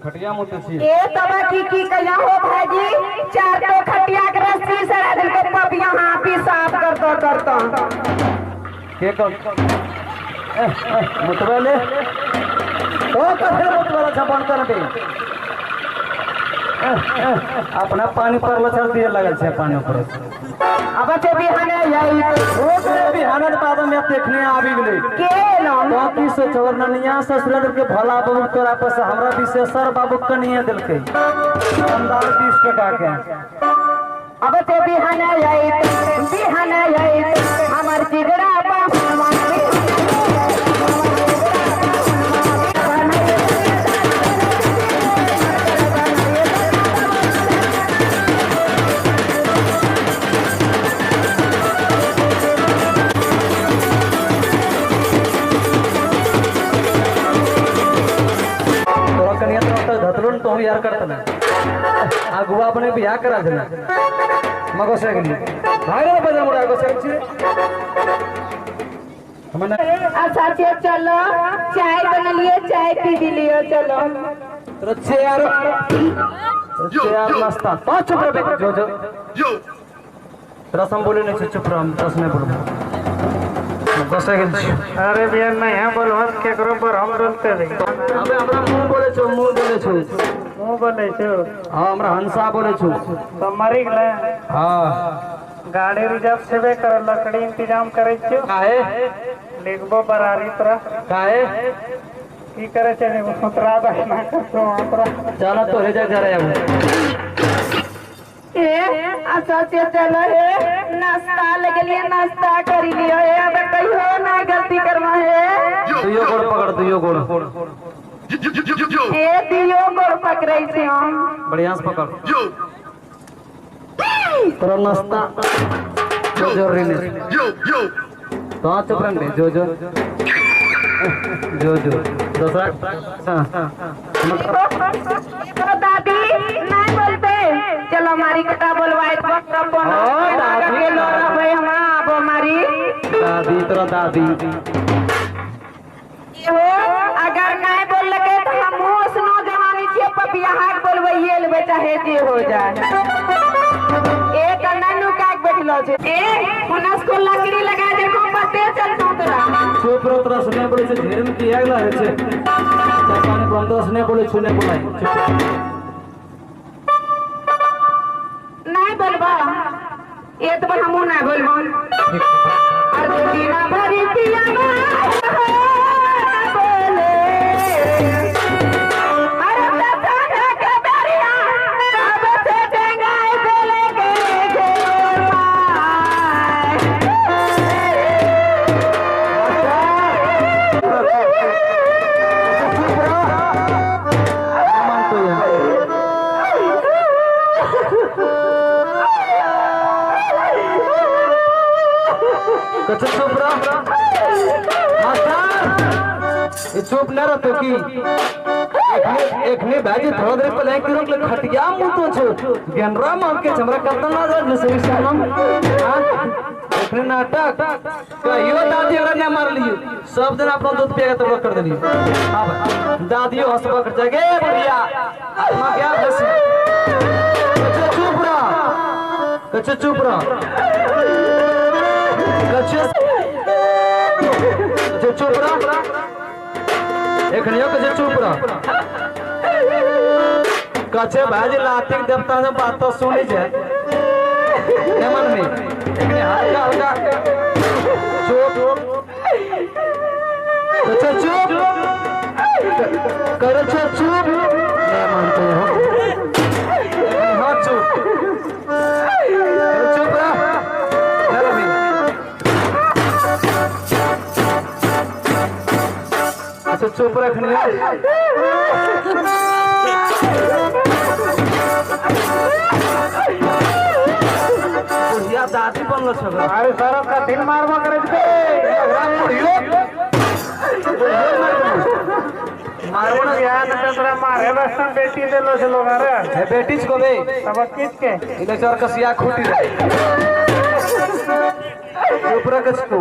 खटिया मुते छी ए तबा की कया हो भाजी चार तो खटिया के रस्सी से दिल के पपिया हां भी साफ करता के मुतवाले ओ कथे मुतवाला छपन कर दे अपना पानी परलो चल दिए लगल छे पानी ऊपर अब ते बिहाने यही ओ करे बिहाने बाद में देखने आबी गेले के नो बाकी से चवरनिया ससुर के भला बहुत तोरा पर हमरा विशेषर बाबू कनिए देलके अंदाज 20 टका के अब ते बिहाने यही हमर जिगरा तो यार करता ना आगुआ अपने बियाह करा देना मगो से गली भाई रे बजा मुड़ा को से छी हमने अच्छा चलो चाय बना लिए चाय पी लियो चलो रच्छे यार नाश्ता पांच रुपए जो रसम बोले नहीं चुप रहो दस नहीं बोलो बस अरे बिया नहीं है बोल हम के करो पर हम बोलते रे अबे हमरा मुंह बोले छु हां हमरा हंसा बोले छु तो मरी गले हां गाड़ी रिजर्व सेवे कर लकड़ी इंतजाम करे छु काहे लिखबो बरारी पर काहे की करे छे ने सुतरा बना करतो अपरा चला तो ले जा रे ए अच्छा चलो हे नाश्ता लगे लिए नाश्ता कर लियो ए अब कहियो ना गलती करवा है दुयो गोड़ पकड़ दुयो गोड़ ए दियो गोड़ पकड़ै छी हम बढ़िया से पकड़ तोरा नाश्ता जो रे ने तो चुप रह जो दूसरा तो दादी नहीं बोलते चलो हमारी कथा बोलवाए तब दादी लो भाई हम अब हमारी दादी तोरा दादी हो अगर नहीं बोल लगे तो हम सुनो जवानी छे पपिया हाथ बोलबइए लेबे चाहे जे हो जाए एक नन्नू काक बैठलो छे ए हुनस को लकड़ी लगा दे को पते चलतो तोरा चुप रहो तोरा सुने पड़े छे घेर में किया गेला है छे जापानी बंदो सुने पड़े छुने पड़े नहीं बोलबा ये तो हमू ना बोलबो अर्जुना भरी पिया चुप न रहो की एकने बाजी थोड़ा देर पहले कि रोक ले खटिया मुंह तो छो गनरा मार के हमरा कतना ना न सही सलाम एकने नाटक कहियो दादी अगर न मार लियो सब दिन अपना दूध पिएगा तो कर देली अब दादियो हंसबा कर जगे बढ़िया आत्मा क्या बसी चुप रहो चुप रहो एखनियो के चुप रह कछे भाजी लातिक देवता से बात तो सुनी जे मन में एखने हल्का चुप कर चुप नहीं मानते हो हां चुप रह अच्छा चुप रखने दादी बनल छ अरे सर का दिन मारवा करे मारो ना यार तोरा मारे बस बेटी देलो छ लोग अरे है बेटी को बे अब किस के इले चर कसिया खूटी रे ऊपर कस को